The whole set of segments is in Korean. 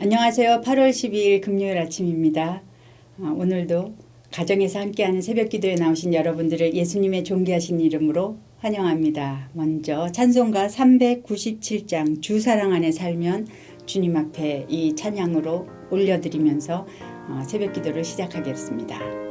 안녕하세요. 8월 12일 금요일 아침입니다. 오늘도 가정에서 함께하는 새벽 기도에 나오신 여러분들을 예수님의 존귀하신 이름으로 환영합니다. 먼저 찬송가 397장 주 사랑 안에 살면 주님 앞에 이 찬양으로 올려드리면서 새벽 기도를 시작하겠습니다.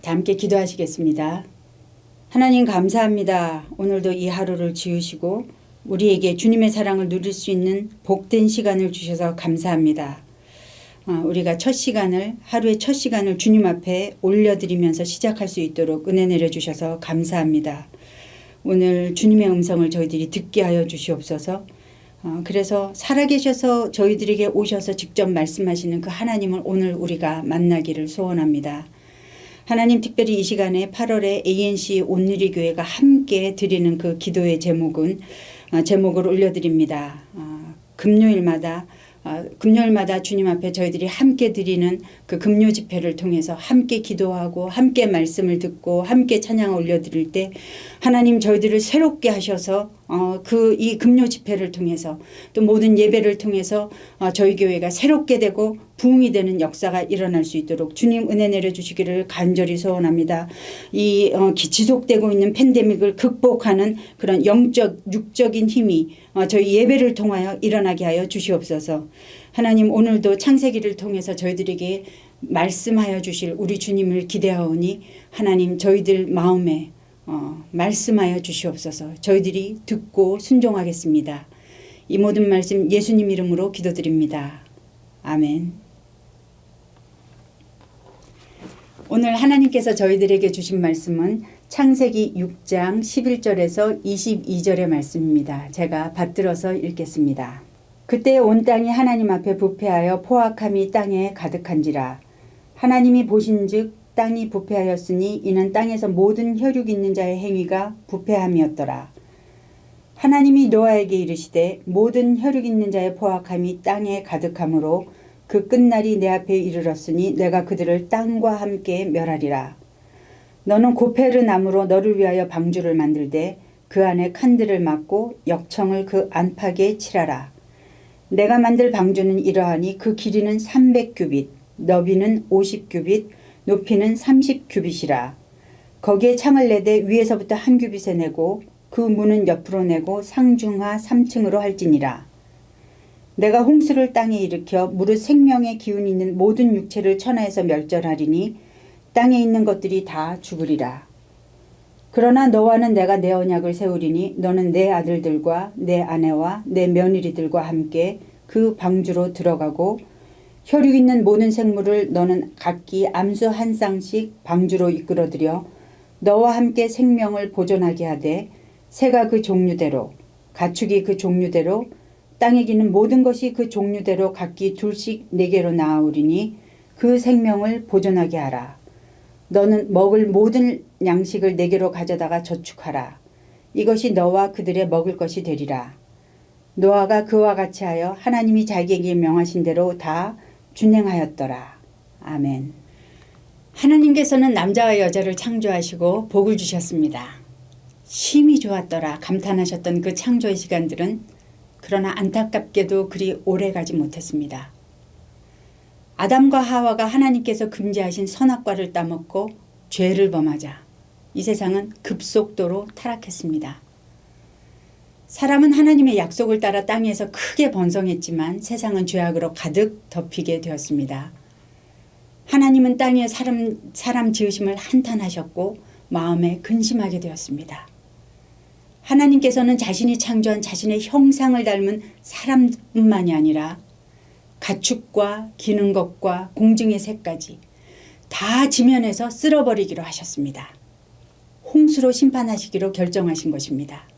함께 기도하시겠습니다. 하나님 감사합니다. 오늘도 이 하루를 지으시고 우리에게 주님의 사랑을 누릴 수 있는 복된 시간을 주셔서 감사합니다. 우리가 하루의 첫 시간을 주님 앞에 올려드리면서 시작할 수 있도록 은혜 내려주셔서 감사합니다. 오늘 주님의 음성을 저희들이 듣게 하여 주시옵소서. 그래서 살아계셔서 저희들에게 오셔서 직접 말씀하시는 그 하나님을 오늘 우리가 만나기를 소원합니다. 하나님, 특별히 이 시간에 8월에 ANC 온누리교회가 함께 드리는 그 기도의 제목을 올려드립니다. 금요일마다 주님 앞에 저희들이 함께 드리는 그 금요 집회를 통해서 함께 기도하고 함께 말씀을 듣고 함께 찬양을 올려드릴 때 하나님 저희들을 새롭게 하셔서 이 금요 집회를 통해서 또 모든 예배를 통해서 저희 교회가 새롭게 되고 부흥이 되는 역사가 일어날 수 있도록 주님 은혜 내려주시기를 간절히 소원합니다. 이 지속되고 있는 팬데믹을 극복하는 그런 영적 육적인 힘이 저희 예배를 통하여 일어나게 하여 주시옵소서. 하나님, 오늘도 창세기를 통해서 저희들에게 말씀하여 주실 우리 주님을 기대하오니 하나님 저희들 마음에 말씀하여 주시옵소서. 저희들이 듣고 순종하겠습니다. 이 모든 말씀 예수님 이름으로 기도드립니다. 아멘. 오늘 하나님께서 저희들에게 주신 말씀은 창세기 6장 11절에서 22절의 말씀입니다. 제가 받들어서 읽겠습니다. 그때 온 땅이 하나님 앞에 부패하여 포악함이 땅에 가득한지라. 하나님이 보신즉 땅이 부패하였으니 이는 땅에서 모든 혈육 있는 자의 행위가 부패함이었더라. 하나님이 노아에게 이르시되 모든 혈육 있는 자의 포악함이 땅에 가득함으로 그 끝날이 내 앞에 이르렀으니 내가 그들을 땅과 함께 멸하리라. 너는 고페르 나무로 너를 위하여 방주를 만들되 그 안에 칸들을 막고 역청을 그 안팎에 칠하라. 내가 만들 방주는 이러하니 그 길이는 300규빗, 너비는 50규빗, 높이는 30규빗이라. 거기에 창을 내되 위에서부터 한 규빗에 내고 그 문은 옆으로 내고 상중하 3층으로 할지니라. 내가 홍수를 땅에 일으켜 무릇 생명의 기운이 있는 모든 육체를 천하에서 멸절하리니 땅에 있는 것들이 다 죽으리라. 그러나 너와는 내가 내 언약을 세우리니 너는 내 아들들과 내 아내와 내 며느리들과 함께 그 방주로 들어가고 혈육 있는 모든 생물을 너는 각기 암수 한 쌍씩 방주로 이끌어들여 너와 함께 생명을 보존하게 하되 새가 그 종류대로 가축이 그 종류대로 땅에 기는 모든 것이 그 종류대로 각기 둘씩 네개로 나아오리니 그 생명을 보존하게 하라. 너는 먹을 모든 양식을 네개로 가져다가 저축하라. 이것이 너와 그들의 먹을 것이 되리라. 노아가 그와 같이 하여 하나님이 자기에게 명하신 대로 다 준행하였더라. 아멘. 하나님께서는 남자와 여자를 창조하시고 복을 주셨습니다. 심히 좋았더라 감탄하셨던 그 창조의 시간들은 그러나 안타깝게도 그리 오래 가지 못했습니다. 아담과 하와가 하나님께서 금지하신 선악과를 따먹고 죄를 범하자 이 세상은 급속도로 타락했습니다. 사람은 하나님의 약속을 따라 땅에서 크게 번성했지만 세상은 죄악으로 가득 덮이게 되었습니다. 하나님은 땅에 사람 지으심을 한탄하셨고 마음에 근심하게 되었습니다. 하나님께서는 자신이 창조한 자신의 형상을 닮은 사람뿐만이 아니라 가축과 기는 것과 공중의 새까지 다 지면에서 쓸어버리기로 하셨습니다. 홍수로 심판하시기로 결정하신 것입니다.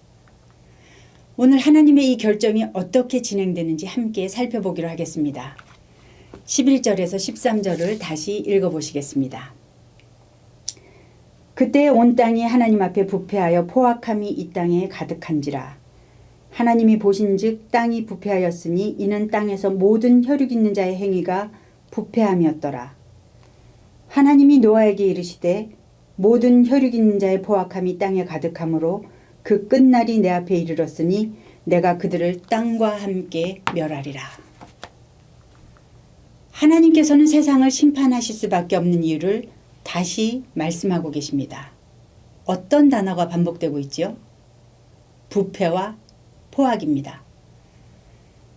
오늘 하나님의 이 결정이 어떻게 진행되는지 함께 살펴보기로 하겠습니다. 11절에서 13절을 다시 읽어보시겠습니다. 그때 온 땅이 하나님 앞에 부패하여 포악함이 이 땅에 가득한지라. 하나님이 보신즉 땅이 부패하였으니 이는 땅에서 모든 혈육 있는 자의 행위가 부패함이었더라. 하나님이 노아에게 이르시되 모든 혈육 있는 자의 포악함이 땅에 가득함으로 그 끝날이 내 앞에 이르렀으니 내가 그들을 땅과 함께 멸하리라. 하나님께서는 세상을 심판하실 수밖에 없는 이유를 다시 말씀하고 계십니다. 어떤 단어가 반복되고 있지요? 부패와 포악입니다.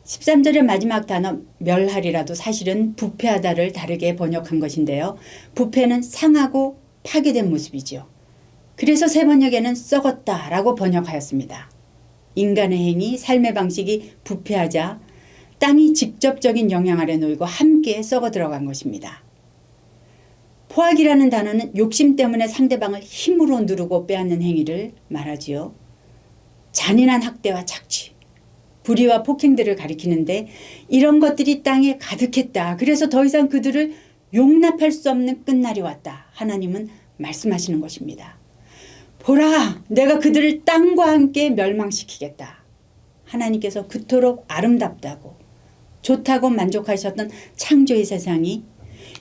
13절의 마지막 단어 멸하리라도 사실은 부패하다를 다르게 번역한 것인데요. 부패는 상하고 파괴된 모습이지요. 그래서 새 번역에는 썩었다라고 번역하였습니다. 인간의 행위, 삶의 방식이 부패하자 땅이 직접적인 영향 아래 놓이고 함께 썩어 들어간 것입니다. 포악이라는 단어는 욕심 때문에 상대방을 힘으로 누르고 빼앗는 행위를 말하지요. 잔인한 학대와 착취, 불의와 폭행들을 가리키는데 이런 것들이 땅에 가득했다. 그래서 더 이상 그들을 용납할 수 없는 끝날이 왔다. 하나님은 말씀하시는 것입니다. 보라, 내가 그들을 땅과 함께 멸망시키겠다. 하나님께서 그토록 아름답다고 좋다고 만족하셨던 창조의 세상이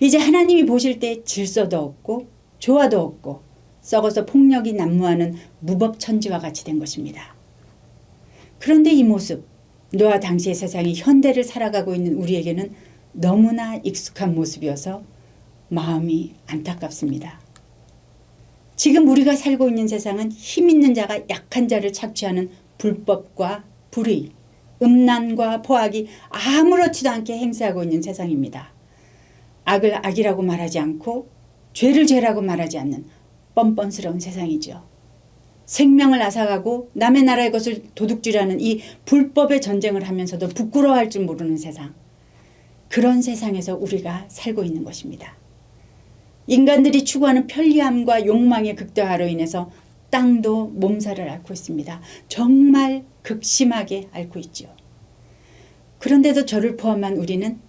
이제 하나님이 보실 때 질서도 없고 조화도 없고 썩어서 폭력이 난무하는 무법천지와 같이 된 것입니다. 그런데 이 모습, 노아 당시의 세상이 현대를 살아가고 있는 우리에게는 너무나 익숙한 모습이어서 마음이 안타깝습니다. 지금 우리가 살고 있는 세상은 힘 있는 자가 약한 자를 착취하는 불법과 불의, 음란과 포악이 아무렇지도 않게 행세하고 있는 세상입니다. 악을 악이라고 말하지 않고 죄를 죄라고 말하지 않는 뻔뻔스러운 세상이죠. 생명을 앗아가고 남의 나라의 것을 도둑질하는 이 불법의 전쟁을 하면서도 부끄러워할 줄 모르는 세상. 그런 세상에서 우리가 살고 있는 것입니다. 인간들이 추구하는 편리함과 욕망의 극대화로 인해서 땅도 몸살을 앓고 있습니다. 정말 극심하게 앓고 있죠. 그런데도 저를 포함한 우리는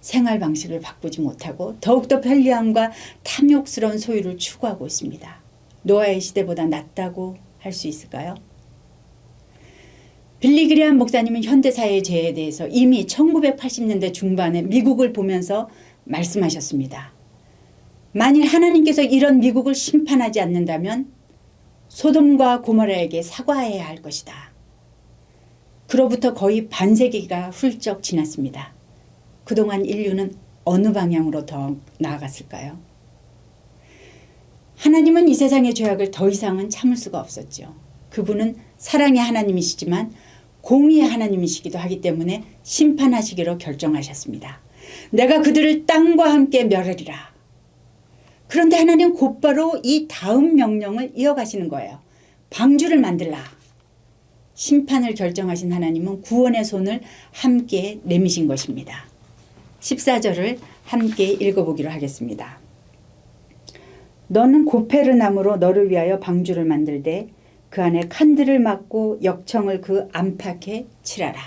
생활 방식을 바꾸지 못하고 더욱더 편리함과 탐욕스러운 소유를 추구하고 있습니다. 노아의 시대보다 낫다고 할 수 있을까요? 빌리 그레함 목사님은 현대사회의 죄에 대해서 이미 1980년대 중반에 미국을 보면서 말씀하셨습니다. 만일 하나님께서 이런 미국을 심판하지 않는다면 소돔과 고모라에게 사과해야 할 것이다. 그로부터 거의 반세기가 훌쩍 지났습니다. 그동안 인류는 어느 방향으로 더 나아갔을까요? 하나님은 이 세상의 죄악을 더 이상은 참을 수가 없었죠. 그분은 사랑의 하나님이시지만 공의의 하나님이시기도 하기 때문에 심판하시기로 결정하셨습니다. 내가 그들을 땅과 함께 멸하리라. 그런데 하나님은 곧바로 이 다음 명령을 이어가시는 거예요. 방주를 만들라. 심판을 결정하신 하나님은 구원의 손을 함께 내미신 것입니다. 14절을 함께 읽어보기로 하겠습니다. 너는 고페르 나무로 너를 위하여 방주를 만들되 그 안에 칸들을 막고 역청을 그 안팎에 칠하라.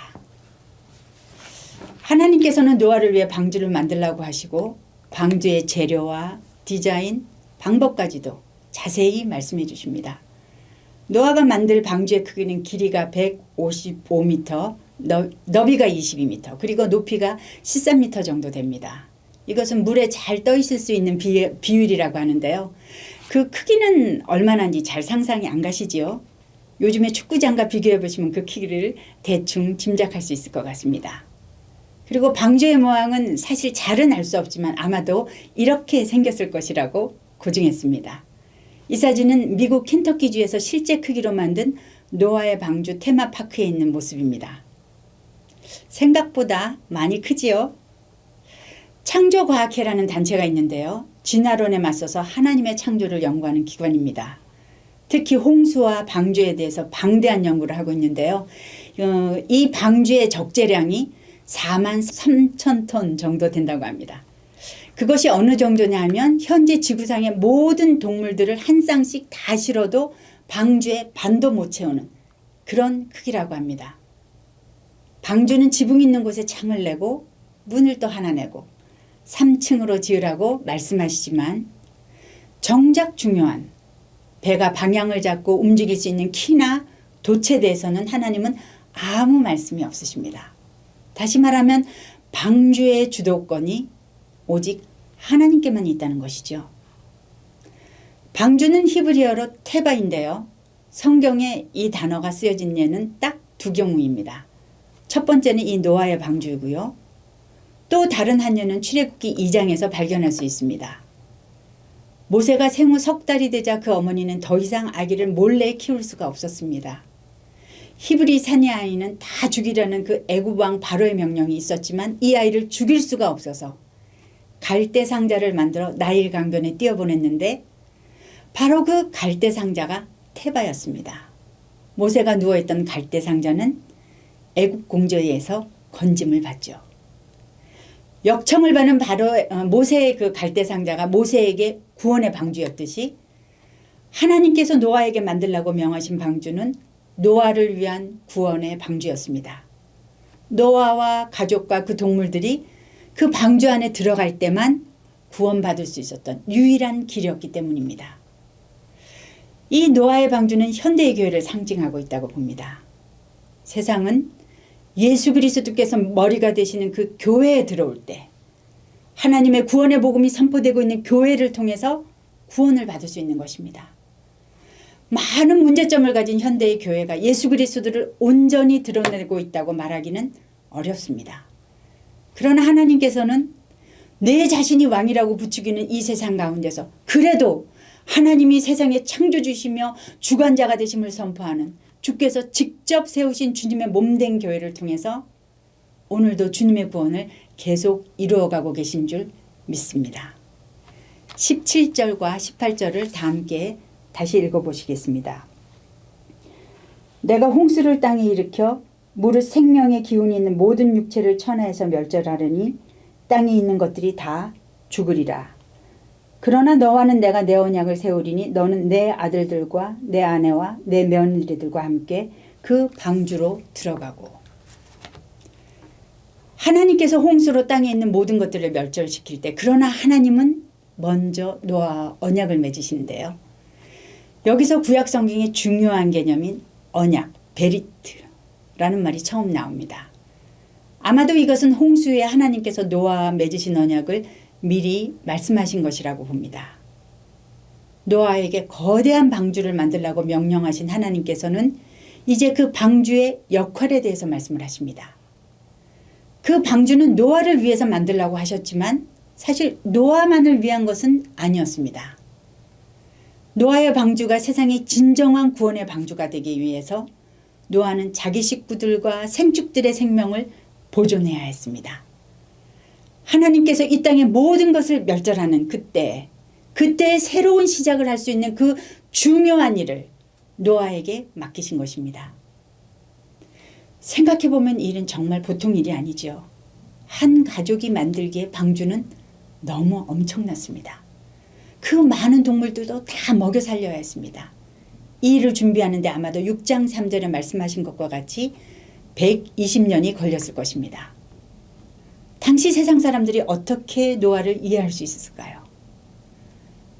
하나님께서는 노아를 위해 방주를 만들라고 하시고 방주의 재료와 디자인, 방법까지도 자세히 말씀해 주십니다. 노아가 만들 방주의 크기는 길이가 155m, 너비가 22m, 그리고 높이가 13m 정도 됩니다. 이것은 물에 잘 떠 있을 수 있는 비율이라고 하는데요. 그 크기는 얼마나인지 잘 상상이 안 가시지요? 요즘에 축구장과 비교해 보시면 그 크기를 대충 짐작할 수 있을 것 같습니다. 그리고 방주의 모양은 사실 잘은 알 수 없지만 아마도 이렇게 생겼을 것이라고 고증했습니다. 이 사진은 미국 켄터키주에서 실제 크기로 만든 노아의 방주 테마파크에 있는 모습입니다. 생각보다 많이 크지요? 창조과학회라는 단체가 있는데요. 진화론에 맞서서 하나님의 창조를 연구하는 기관입니다. 특히 홍수와 방주에 대해서 방대한 연구를 하고 있는데요. 이 방주의 적재량이 4만 3천 톤 정도 된다고 합니다. 그것이 어느 정도냐 하면 현재 지구상의 모든 동물들을 한 쌍씩 다 실어도 방주에 반도 못 채우는 그런 크기라고 합니다. 방주는 지붕 있는 곳에 창을 내고 문을 또 하나 내고 3층으로 지으라고 말씀하시지만 정작 중요한 배가 방향을 잡고 움직일 수 있는 키나 돛에 대해서는 하나님은 아무 말씀이 없으십니다. 다시 말하면 방주의 주도권이 오직 하나님께만 있다는 것이죠. 방주는 히브리어로 테바인데요. 성경에 이 단어가 쓰여진 예는 딱 두 경우입니다. 첫 번째는 이 노아의 방주이고요. 또 다른 한 예는 출애굽기 2장에서 발견할 수 있습니다. 모세가 생후 석 달이 되자 그 어머니는 더 이상 아기를 몰래 키울 수가 없었습니다. 히브리 사내 아이는 다 죽이라는 그 애굽 왕 바로의 명령이 있었지만 이 아이를 죽일 수가 없어서 갈대 상자를 만들어 나일 강변에 띄어보냈는데 바로 그 갈대 상자가 테바였습니다. 모세가 누워있던 갈대 상자는 애굽 공주에 의해서 건짐을 받죠. 역청을 받은 바로 모세의 그 갈대 상자가 모세에게 구원의 방주였듯이 하나님께서 노아에게 만들라고 명하신 방주는 노아를 위한 구원의 방주였습니다. 노아와 가족과 그 동물들이 그 방주 안에 들어갈 때만 구원받을 수 있었던 유일한 길이었기 때문입니다. 이 노아의 방주는 현대의 교회를 상징하고 있다고 봅니다. 세상은 예수 그리스도께서 머리가 되시는 그 교회에 들어올 때 하나님의 구원의 복음이 선포되고 있는 교회를 통해서 구원을 받을 수 있는 것입니다. 많은 문제점을 가진 현대의 교회가 예수 그리스도를 온전히 드러내고 있다고 말하기는 어렵습니다. 그러나 하나님께서는 내 자신이 왕이라고 부추기는 이 세상 가운데서 그래도 하나님이 세상의 창조주시며 주관자가 되심을 선포하는 주께서 직접 세우신 주님의 몸된 교회를 통해서 오늘도 주님의 구원을 계속 이루어가고 계신 줄 믿습니다. 17절과 18절을 다 함께 다시 읽어보시겠습니다. 내가 홍수를 땅에 일으켜 무릇 생명의 기운이 있는 모든 육체를 천하에서 멸절하려니 땅에 있는 것들이 다 죽으리라. 그러나 너와는 내가 내 언약을 세우리니 너는 내 아들들과 내 아내와 내 며느리들과 함께 그 방주로 들어가고. 하나님께서 홍수로 땅에 있는 모든 것들을 멸절시킬 때, 그러나 하나님은 먼저 노아와 언약을 맺으시는데요. 여기서 구약 성경의 중요한 개념인 언약, 베리트라는 말이 처음 나옵니다. 아마도 이것은 홍수에 하나님께서 노아와 맺으신 언약을 미리 말씀하신 것이라고 봅니다. 노아에게 거대한 방주를 만들라고 명령하신 하나님께서는 이제 그 방주의 역할에 대해서 말씀을 하십니다. 그 방주는 노아를 위해서 만들라고 하셨지만 사실 노아만을 위한 것은 아니었습니다. 노아의 방주가 세상의 진정한 구원의 방주가 되기 위해서 노아는 자기 식구들과 생축들의 생명을 보존해야 했습니다. 하나님께서 이 땅의 모든 것을 멸절하는 그때 새로운 시작을 할 수 있는 그 중요한 일을 노아에게 맡기신 것입니다. 생각해보면 이 일은 정말 보통 일이 아니죠. 한 가족이 만들기에 방주는 너무 엄청났습니다. 그 많은 동물들도 다 먹여 살려야 했습니다. 이 일을 준비하는데 아마도 6장 3절에 말씀하신 것과 같이 120년이 걸렸을 것입니다. 당시 세상 사람들이 어떻게 노아를 이해할 수 있었을까요?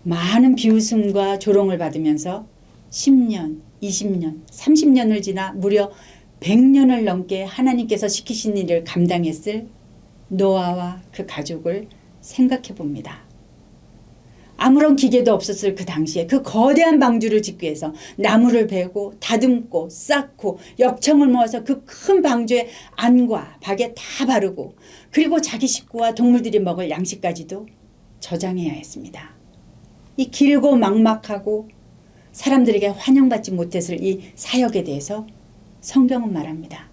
많은 비웃음과 조롱을 받으면서 10년, 20년, 30년을 지나 무려 100년을 넘게 하나님께서 시키신 일을 감당했을 노아와 그 가족을 생각해 봅니다. 아무런 기계도 없었을 그 당시에 그 거대한 방주를 짓기 위해서 나무를 베고 다듬고 쌓고 역청을 모아서 그 큰 방주에 안과 박에 다 바르고 그리고 자기 식구와 동물들이 먹을 양식까지도 저장해야 했습니다. 이 길고 막막하고 사람들에게 환영받지 못했을 이 사역에 대해서 성경은 말합니다.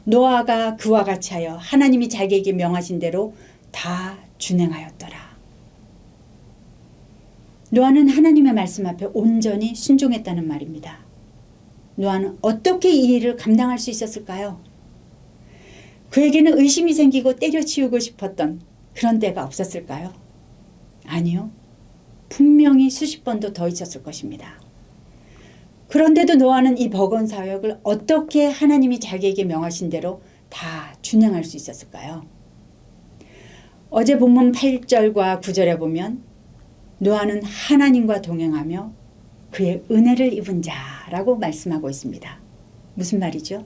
노아가 그와 같이 하여 하나님이 자기에게 명하신 대로 다 준행하였더라. 노아는 하나님의 말씀 앞에 온전히 순종했다는 말입니다. 노아는 어떻게 이 일을 감당할 수 있었을까요? 그에게는 의심이 생기고 때려치우고 싶었던 그런 때가 없었을까요? 아니요. 분명히 수십 번도 더 있었을 것입니다. 그런데도 노아는 이 버거운 사역을 어떻게 하나님이 자기에게 명하신 대로 다 준행할 수 있었을까요? 어제 본문 8절과 9절에 보면 노아는 하나님과 동행하며 그의 은혜를 입은 자라고 말씀하고 있습니다. 무슨 말이죠?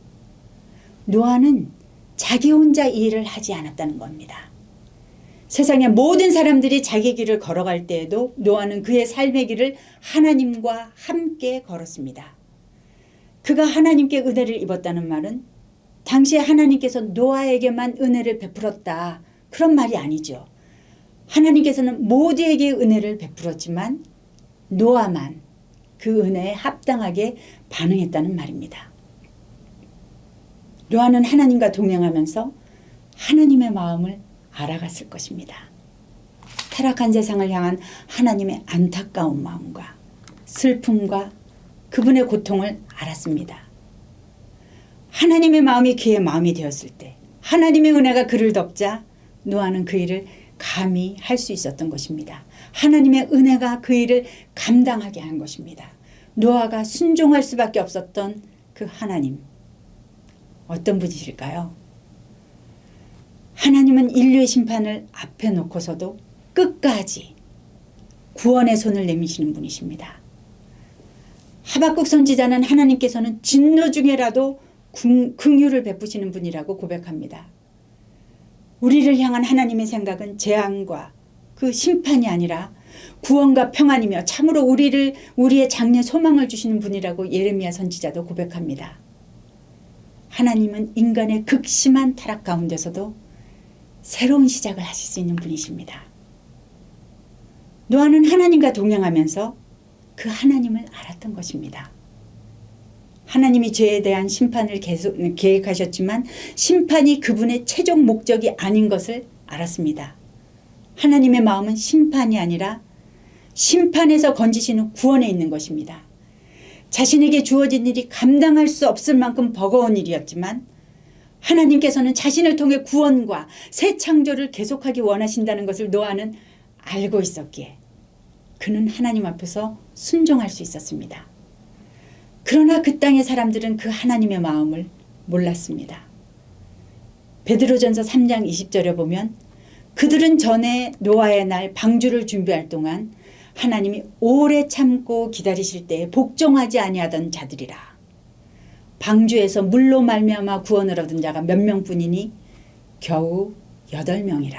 노아는 자기 혼자 이 일을 하지 않았다는 겁니다. 세상의 모든 사람들이 자기 길을 걸어갈 때에도 노아는 그의 삶의 길을 하나님과 함께 걸었습니다. 그가 하나님께 은혜를 입었다는 말은 당시에 하나님께서 노아에게만 은혜를 베풀었다 그런 말이 아니죠. 하나님께서는 모두에게 은혜를 베풀었지만 노아만 그 은혜에 합당하게 반응했다는 말입니다. 노아는 하나님과 동행하면서 하나님의 마음을 알아갔을 것입니다. 타락한 세상을 향한 하나님의 안타까운 마음과 슬픔과 그분의 고통을 알았습니다. 하나님의 마음이 그의 마음이 되었을 때 하나님의 은혜가 그를 덮자 노아는 그 일을 감히 할 수 있었던 것입니다. 하나님의 은혜가 그 일을 감당하게 한 것입니다. 노아가 순종할 수밖에 없었던 그 하나님. 어떤 분이실까요? 하나님은 인류의 심판을 앞에 놓고서도 끝까지 구원의 손을 내미시는 분이십니다. 하박국 선지자는 하나님께서는 진노 중에라도 긍휼을 베푸시는 분이라고 고백합니다. 우리를 향한 하나님의 생각은 재앙과 그 심판이 아니라 구원과 평안이며 참으로 우리의 장래 소망을 주시는 분이라고 예레미야 선지자도 고백합니다. 하나님은 인간의 극심한 타락 가운데서도 새로운 시작을 하실 수 있는 분이십니다. 노아는 하나님과 동행하면서 그 하나님을 알았던 것입니다. 하나님이 죄에 대한 심판을 계속 계획하셨지만 심판이 그분의 최종 목적이 아닌 것을 알았습니다. 하나님의 마음은 심판이 아니라 심판에서 건지시는 구원에 있는 것입니다. 자신에게 주어진 일이 감당할 수 없을 만큼 버거운 일이었지만 하나님께서는 자신을 통해 구원과 새 창조를 계속하기 원하신다는 것을 노아는 알고 있었기에 그는 하나님 앞에서 순종할 수 있었습니다. 그러나 그 땅의 사람들은 그 하나님의 마음을 몰랐습니다. 베드로전서 3장 20절에 보면 그들은 전에 노아의 날 방주를 준비할 동안 하나님이 오래 참고 기다리실 때에 복종하지 아니하던 자들이라. 방주에서 물로 말미암아 구원을 얻은 자가 몇 명뿐이니 겨우 8명이라.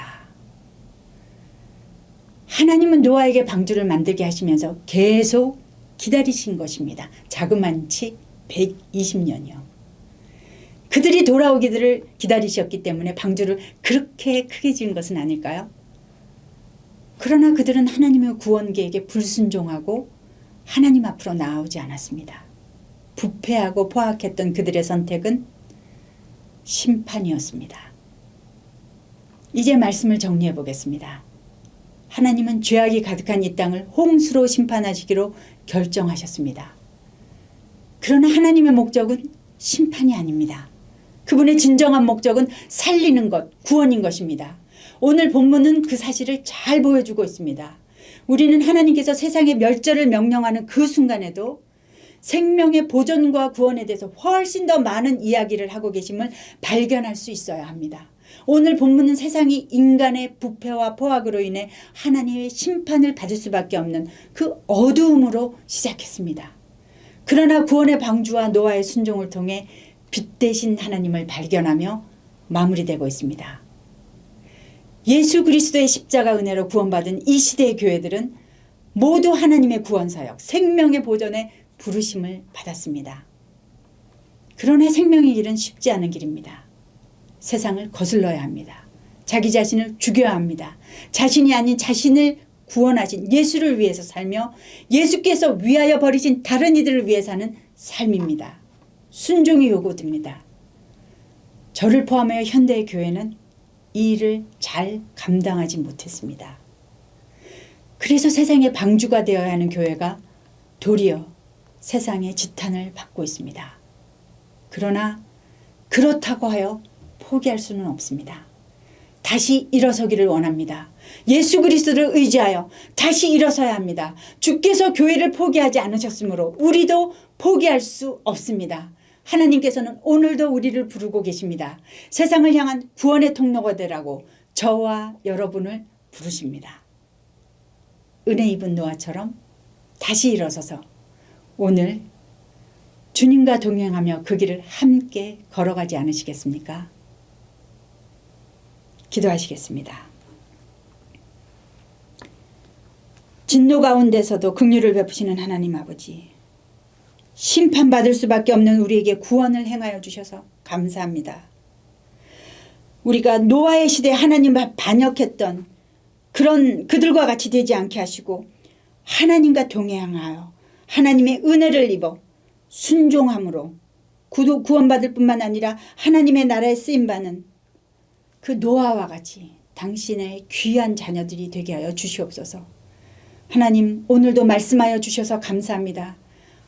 하나님은 노아에게 방주를 만들게 하시면서 계속 기다리신 것입니다. 자그만치 120년이요. 그들이 돌아오기를 기다리셨기 때문에 방주를 그렇게 크게 지은 것은 아닐까요? 그러나 그들은 하나님의 구원 계획에 불순종하고 하나님 앞으로 나아오지 않았습니다. 부패하고 포악했던 그들의 선택은 심판이었습니다. 이제 말씀을 정리해 보겠습니다. 하나님은 죄악이 가득한 이 땅을 홍수로 심판하시기로 결정하셨습니다. 그러나 하나님의 목적은 심판이 아닙니다. 그분의 진정한 목적은 살리는 것, 구원인 것입니다. 오늘 본문은 그 사실을 잘 보여주고 있습니다. 우리는 하나님께서 세상의 멸절을 명령하는 그 순간에도 생명의 보존과 구원에 대해서 훨씬 더 많은 이야기를 하고 계심을 발견할 수 있어야 합니다. 오늘 본문은 세상이 인간의 부패와 포악으로 인해 하나님의 심판을 받을 수밖에 없는 그 어두움으로 시작했습니다. 그러나 구원의 방주와 노아의 순종을 통해 빛 대신 하나님을 발견하며 마무리되고 있습니다. 예수 그리스도의 십자가 은혜로 구원받은 이 시대의 교회들은 모두 하나님의 구원사역, 생명의 보존에 부르심을 받았습니다. 그러나 생명의 길은 쉽지 않은 길입니다. 세상을 거슬러야 합니다. 자기 자신을 죽여야 합니다. 자신이 아닌 자신을 구원하신 예수를 위해서 살며 예수께서 위하여 버리신 다른 이들을 위해 사는 삶입니다. 순종이 요구됩니다. 저를 포함하여 현대의 교회는 이 일을 잘 감당하지 못했습니다. 그래서 세상의 방주가 되어야 하는 교회가 도리어 세상의 지탄을 받고 있습니다. 그러나 그렇다고 하여 포기할 수는 없습니다. 다시 일어서기를 원합니다. 예수 그리스도를 의지하여 다시 일어서야 합니다. 주께서 교회를 포기하지 않으셨으므로 우리도 포기할 수 없습니다. 하나님께서는 오늘도 우리를 부르고 계십니다. 세상을 향한 구원의 통로가 되라고 저와 여러분을 부르십니다. 은혜 입은 노아처럼 다시 일어서서 오늘 주님과 동행하며 그 길을 함께 걸어가지 않으시겠습니까? 기도하시겠습니다. 진노 가운데서도 긍휼을 베푸시는 하나님 아버지, 심판받을 수밖에 없는 우리에게 구원을 행하여 주셔서 감사합니다. 우리가 노아의 시대에 하나님과 반역했던 그런 그들과 같이 되지 않게 하시고 하나님과 동행하여 하나님의 은혜를 입어 순종함으로 구원받을 뿐만 아니라 하나님의 나라에 쓰임받는 그 노아와 같이 당신의 귀한 자녀들이 되게 하여 주시옵소서. 하나님, 오늘도 말씀하여 주셔서 감사합니다.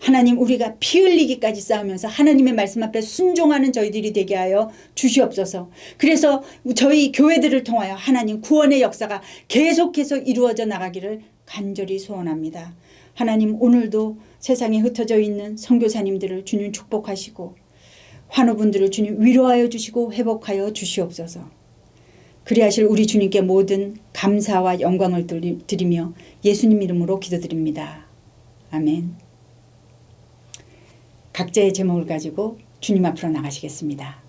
하나님, 우리가 피 흘리기까지 싸우면서 하나님의 말씀 앞에 순종하는 저희들이 되게 하여 주시옵소서. 그래서 저희 교회들을 통하여 하나님 구원의 역사가 계속해서 이루어져 나가기를 간절히 소원합니다. 하나님, 오늘도 세상에 흩어져 있는 선교사님들을 주님 축복하시고 환우분들을 주님 위로하여 주시고 회복하여 주시옵소서. 그리하실 우리 주님께 모든 감사와 영광을 드리며 예수님 이름으로 기도드립니다. 아멘. 각자의 제목을 가지고 주님 앞으로 나가시겠습니다.